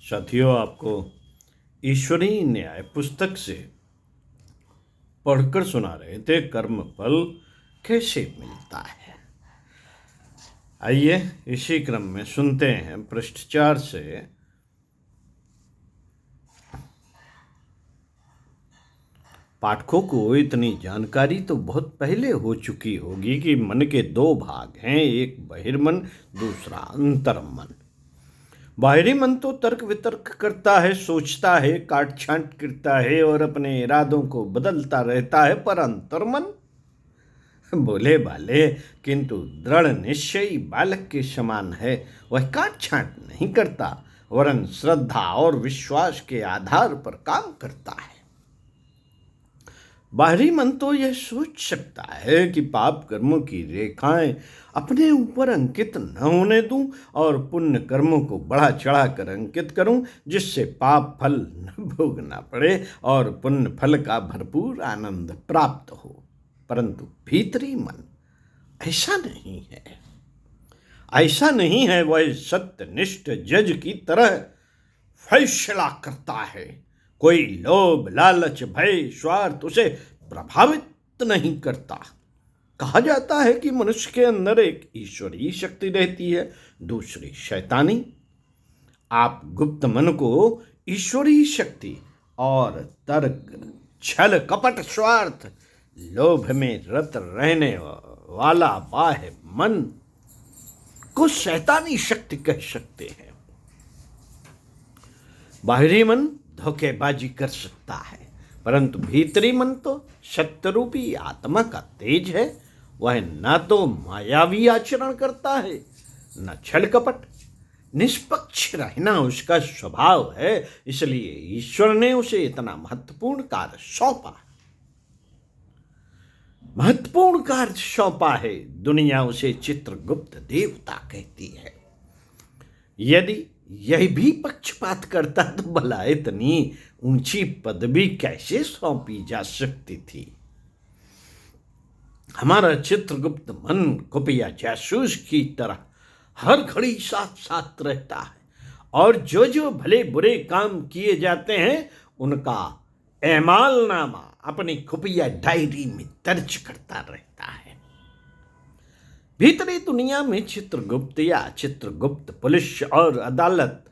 साथियों, आपको ईश्वरीय न्याय पुस्तक से पढ़कर सुना रहे थे कर्म फल कैसे मिलता है। आइए इसी क्रम में सुनते हैं पृष्ठ 4 से। पाठकों को इतनी जानकारी तो बहुत पहले हो चुकी होगी कि मन के दो भाग हैं, एक बहिर्मन, दूसरा अंतर्मन। बाहरी मन तो तर्क वितर्क करता है, सोचता है, काट छांट करता है और अपने इरादों को बदलता रहता है, पर अंतर्मन बोले बाले किंतु दृढ़ निश्चयी बालक के समान है। वह काट छांट नहीं करता, वरन श्रद्धा और विश्वास के आधार पर काम करता है। बाहरी मन तो यह सोच सकता है कि पाप कर्मों की रेखाएं अपने ऊपर अंकित न होने दूं और पुण्य कर्मों को बढ़ा चढ़ा कर अंकित करूं, जिससे पाप फल न भोगना पड़े और पुण्य फल का भरपूर आनंद प्राप्त हो। परंतु भीतरी मन ऐसा नहीं है। ऐसा नहीं है। वह सत्यनिष्ठ जज की तरह फैसला करता है। कोई लोभ, लालच, भय, स्वार्थ उसे प्रभावित नहीं करता। कहा जाता है कि मनुष्य के अंदर एक ईश्वरीय शक्ति रहती है, दूसरी शैतानी। आप गुप्त मन को ईश्वरीय शक्ति और तर्क, छल, कपट, स्वार्थ, लोभ में रत रहने वाला बाह्य मन को शैतानी शक्ति कह सकते हैं। बाहरी मन धोखेबाजी कर सकता है, परंतु भीतरी मन तो सत्यरूपी आत्मा का तेज है। वह न तो मायावी आचरण करता है, न छल कपट। निष्पक्ष रहना उसका स्वभाव है, इसलिए ईश्वर ने उसे इतना महत्वपूर्ण कार्य सौंपा। दुनिया उसे चित्रगुप्त देवता कहती है। यदि यह भी पक्षपात करता तो भला इतनी ऊंची पदवी कैसे सौंपी जा सकती थी। हमारा चित्रगुप्त मन खुफिया जासूस की तरह हर घड़ी साथ साथ रहता है और जो जो भले बुरे काम किए जाते हैं उनका एमालनामा अपनी खुफिया डायरी में दर्ज करता रहता है। भीतरी दुनिया में चित्रगुप्त या चित्रगुप्त पुलिस और अदालत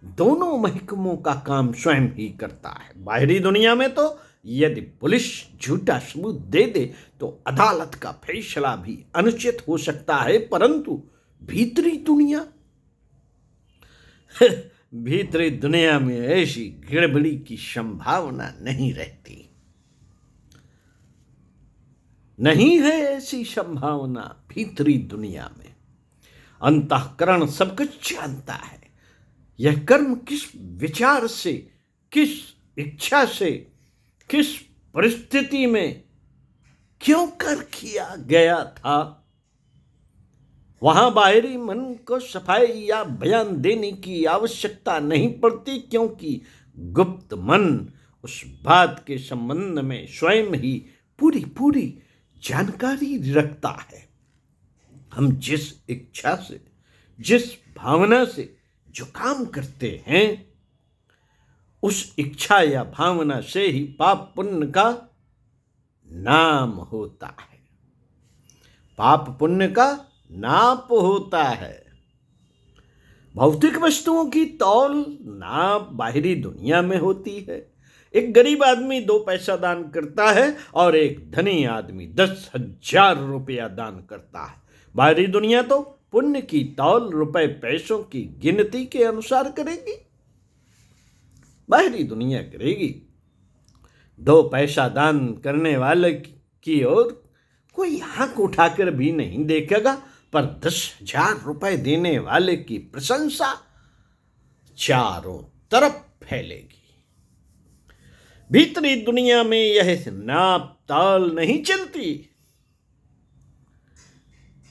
दोनों महकमों का काम स्वयं ही करता है। बाहरी दुनिया में तो यदि पुलिस झूठा सबूत दे दे तो अदालत का फैसला भी अनुचित हो सकता है, परंतु भीतरी दुनिया में ऐसी गड़बड़ी की संभावना नहीं रहती। नहीं है ऐसी संभावना भीतरी दुनिया में। अंतःकरण सब कुछ जानता है। यह कर्म किस विचार से, किस इच्छा से, किस परिस्थिति में क्यों कर किया गया था। वहां बाहरी मन को सफाई या बयान देने की आवश्यकता नहीं पड़ती, क्योंकि गुप्त मन उस बात के संबंध में स्वयं ही पूरी जानकारी रखता है। हम जिस इच्छा से, जिस भावना से जो काम करते हैं, उस इच्छा या भावना से ही पाप पुण्य का नाम होता है। पाप पुण्य का नाप होता है। भौतिक वस्तुओं की तौल नाप बाहरी दुनिया में होती है। एक गरीब आदमी 2 पैसा दान करता है और एक धनी आदमी 10,000 रुपया दान करता है। बाहरी दुनिया तो पुण्य की तौल रुपए पैसों की गिनती के अनुसार करेगी। बाहरी दुनिया करेगी। 2 पैसा दान करने वाले की ओर कोई आंख उठाकर भी नहीं देखेगा, पर 10,000 रुपए देने वाले की प्रशंसा चारों तरफ फैलेगी। भीतरी दुनिया में यह नाप ताल नहीं चलती।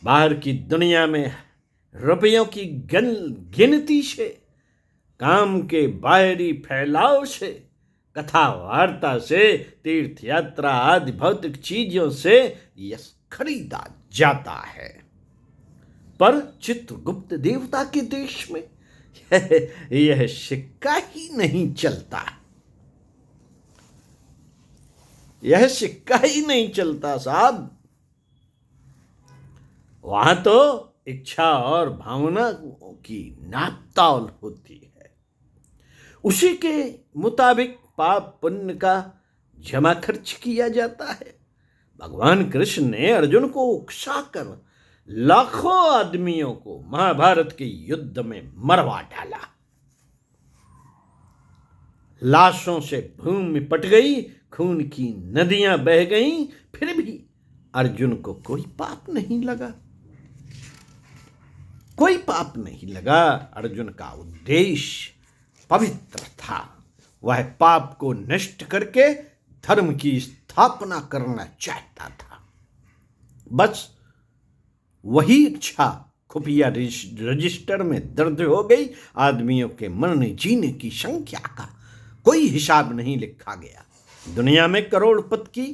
बाहर की दुनिया में रुपयों की गिनती से, काम के बाहरी फैलाव से, कथा वार्ता से, तीर्थ यात्रा आदि भौतिक चीजों से यश खरीदा जाता है। पर चित्रगुप्त देवता के देश में यह सिक्का ही नहीं चलता, यह सिक्का ही नहीं चलता साहब। वहां तो इच्छा और भावना की नापतौल होती है, उसी के मुताबिक पाप पुण्य का जमा खर्च किया जाता है। भगवान कृष्ण ने अर्जुन को उकसाकर लाखों आदमियों को महाभारत के युद्ध में मरवा डाला। लाशों से भूमि पट गई, खून की नदियां बह गईं, फिर भी अर्जुन को कोई पाप नहीं लगा, कोई पाप नहीं लगा। अर्जुन का उद्देश्य पवित्र था, वह पाप को नष्ट करके धर्म की स्थापना करना चाहता था। बस वही इच्छा खुफिया रजिस्टर में दर्ज हो गई। आदमियों के मरने जीने की संख्या का कोई हिसाब नहीं लिखा गया। दुनिया में करोड़पति की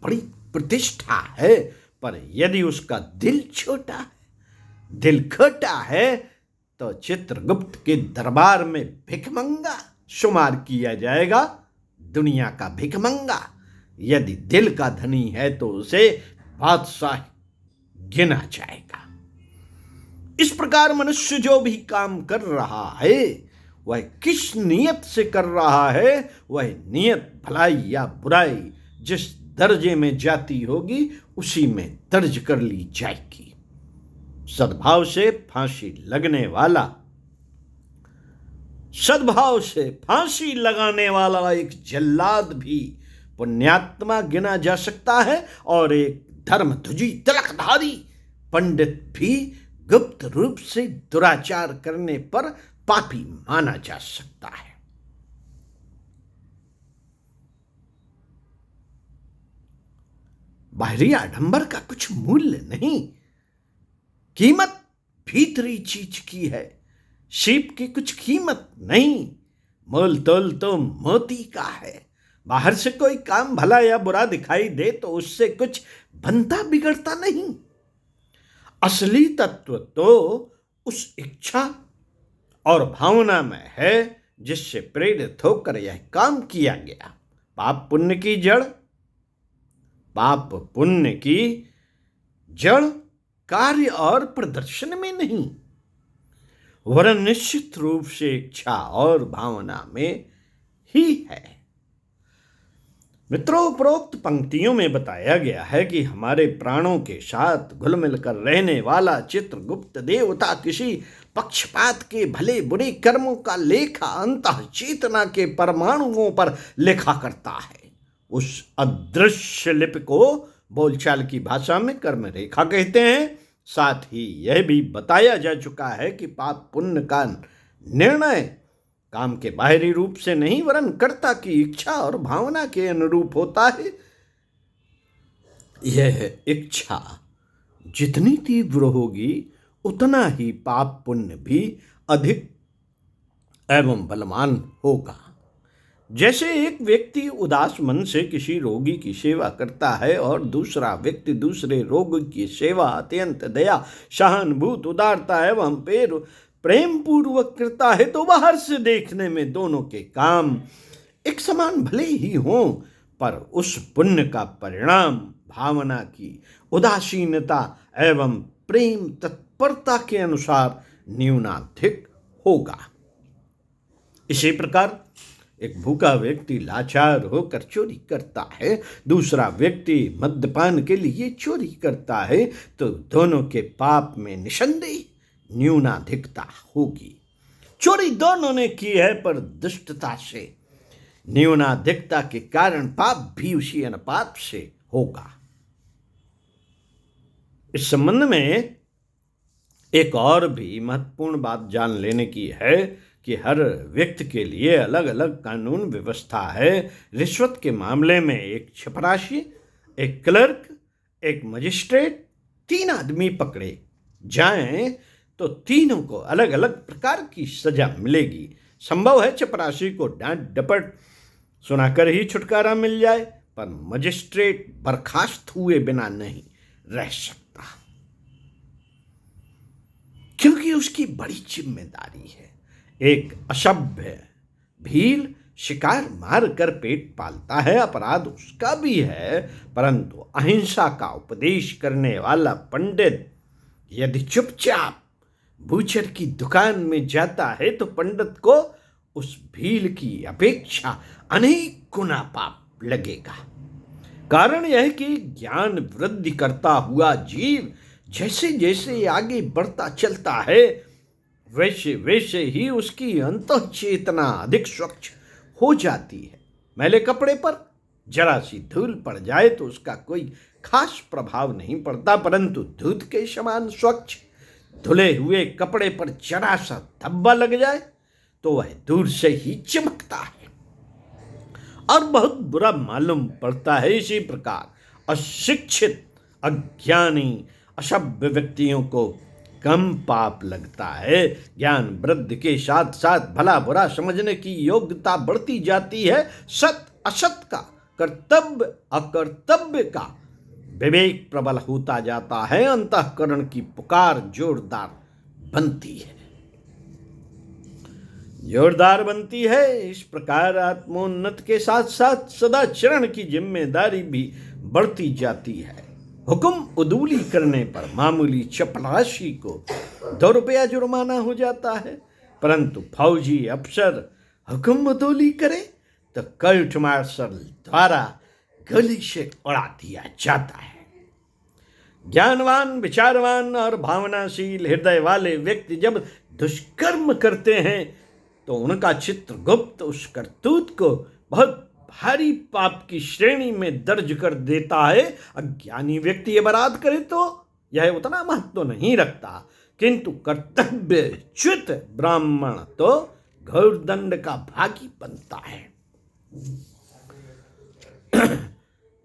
बड़ी प्रतिष्ठा है, पर यदि उसका दिल छोटा है, दिल खोटा है, तो चित्रगुप्त के दरबार में भिखमंगा शुमार किया जाएगा, दुनिया का भिखमंगा। यदि दिल का धनी है तो उसे बादशाह गिना जाएगा। इस प्रकार मनुष्य जो भी काम कर रहा है वह किस नियत से कर रहा है, वह नियत भलाई या बुराई जिस दर्जे में जाती होगी उसी में दर्ज कर ली जाएगी। सद्भाव से फांसी लगने वाला, सद्भाव से फांसी लगाने वाला एक जल्लाद भी पुण्यात्मा गिना जा सकता है, और एक धर्मध्वजी तिलकधारी पंडित भी गुप्त रूप से दुराचार करने पर पापी माना जा सकता है। बाहरी आडंबर का कुछ मूल्य नहीं, कीमत भीतरी चीज की है। सीप की कुछ कीमत नहीं, मोल तोल तो मोती का है। बाहर से कोई काम भला या बुरा दिखाई दे तो उससे कुछ बनता बिगड़ता नहीं। असली तत्व तो उस इच्छा और भावना में है जिससे प्रेरित होकर यह काम किया गया। पाप पुण्य की जड़, पाप पुण्य की जड़ कार्य और प्रदर्शन में नहीं, वरन निश्चित रूप से इच्छा और भावना में ही है। मित्रों, उपरोक्त पंक्तियों में बताया गया है कि हमारे प्राणों के साथ घुल मिलकर रहने वाला चित्रगुप्त देवता किसी पक्षपात के भले बुरे कर्मों का लेखा अंतः चेतना के परमाणुओं पर लेखा करता है। उस अदृश्य लिपि को बोलचाल की भाषा में कर्म रेखा कहते हैं। साथ ही यह भी बताया जा चुका है कि पाप पुण्य का निर्णय काम के बाहरी रूप से नहीं वरन कर्ता की इच्छा और भावना के अनुरूप होता है। यह इच्छा जितनी तीव्र होगी उतना ही पाप पुण्य भी अधिक एवं बलवान होगा। जैसे एक व्यक्ति उदास मन से किसी रोगी की सेवा करता है और दूसरा व्यक्ति दूसरे रोगी की सेवा अत्यंत दया, सहानुभूति, उदारता एवं प्रेम पूर्वक करता है, तो बाहर से देखने में दोनों के काम एक समान भले ही हों, पर उस पुण्य का परिणाम भावना की उदासीनता एवं प्रेम तत्परता के अनुसार न्यूनाधिक होगा। इसी प्रकार एक भूखा व्यक्ति लाचार होकर चोरी करता है, दूसरा व्यक्ति मद्यपान के लिए चोरी करता है, तो दोनों के पाप में निसंदेह न्यूनाधिकता होगी। चोरी दोनों ने की है, पर दुष्टता से न्यूनाधिकता के कारण पाप भी उसी अनुपात से होगा। इस संबंध में एक और भी महत्वपूर्ण बात जान लेने की है कि हर व्यक्ति के लिए अलग अलग कानून व्यवस्था है। रिश्वत के मामले में एक चपरासी, एक क्लर्क, एक मजिस्ट्रेट, 3 आदमी पकड़े जाएं तो तीनों को अलग अलग प्रकार की सजा मिलेगी। संभव है चपरासी को डांट डपट सुनाकर ही छुटकारा मिल जाए, पर मजिस्ट्रेट बर्खास्त हुए बिना नहीं रह सकता, क्योंकि उसकी बड़ी जिम्मेदारी है। एक असभ्य भील शिकार मार कर पेट पालता है, अपराध उसका भी है, परंतु अहिंसा का उपदेश करने वाला पंडित यदि चुपचाप बूचर की दुकान में जाता है तो पंडित को उस भील की अपेक्षा अनेक गुना पाप लगेगा। कारण यह कि ज्ञान वृद्धि करता हुआ जीव जैसे जैसे आगे बढ़ता चलता है, वैसे वैसे ही उसकी अंतः चेतना अधिक स्वच्छ हो जाती है। मैले कपड़े पर जरा सी धूल पड़ जाए तो उसका कोई खास प्रभाव नहीं पड़ता, परंतु दूध के समान स्वच्छ धुले हुए कपड़े पर जरा सा धब्बा लग जाए तो वह दूर से ही चमकता है और बहुत बुरा मालूम पड़ता है। इसी प्रकार अशिक्षित, अज्ञानी, असभ्य व्यक्तियों को कम पाप लगता है। ज्ञान वृद्धि के साथ साथ भला बुरा समझने की योग्यता बढ़ती जाती है। सत असत का, कर्तव्य अकर्तव्य का विवेक प्रबल होता जाता है। अंतःकरण की पुकार जोरदार बनती है। इस प्रकार आत्मोन्नत के साथ साथ सदाचरण की जिम्मेदारी भी बढ़ती जाती है। हुक्म उदूली करने पर मामूली चपरासी को 2 रुपया जुर्माना हो जाता है, परंतु फौजी अफसर हुक्म उदूली करे तो कोर्ट मार्शल द्वारा गोली से उड़ा दिया जाता है। ज्ञानवान, विचारवान और भावनाशील हृदय वाले व्यक्ति जब दुष्कर्म करते हैं तो उनका चित्रगुप्त उस करतूत को बहुत भारी पाप की श्रेणी में दर्ज कर देता है। अज्ञानी व्यक्ति अपराध करे तो यह उतना महत्व नहीं रखता, किंतु कर्तव्यच्युत ब्राह्मण तो घोर दंड का भागी बनता है।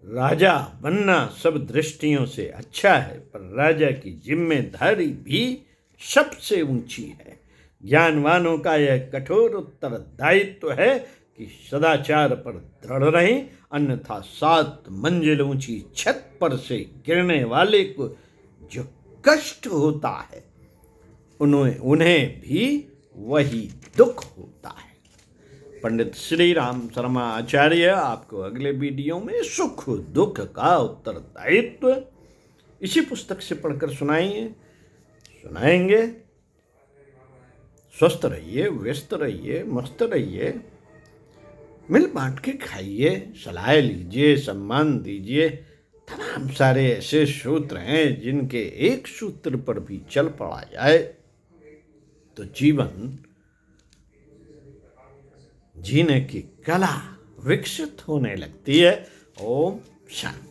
राजा बनना सब दृष्टियों से अच्छा है, पर राजा की जिम्मेदारी भी सबसे ऊंची है। ज्ञानवानों का यह कठोर उत्तरदायित्व है कि सदाचार पर दृढ़ रहें, अन्यथा 7 मंजिल ऊंची छत पर से गिरने वाले को जो कष्ट होता है उन्हें भी वही दुख होता है। पंडित श्री राम शर्मा आचार्य आपको अगले वीडियो में सुख दुख का उत्तरदायित्व इसी पुस्तक से पढ़कर सुनाएंगे। स्वस्थ रहिए, व्यस्त रहिए, मस्त रहिए, मिल बांट के खाइए, सलाह लीजिए, सम्मान दीजिए। तमाम सारे ऐसे सूत्र हैं जिनके एक सूत्र पर भी चल पड़ा जाए तो जीवन जीने की कला विकसित होने लगती है। ओम शांति।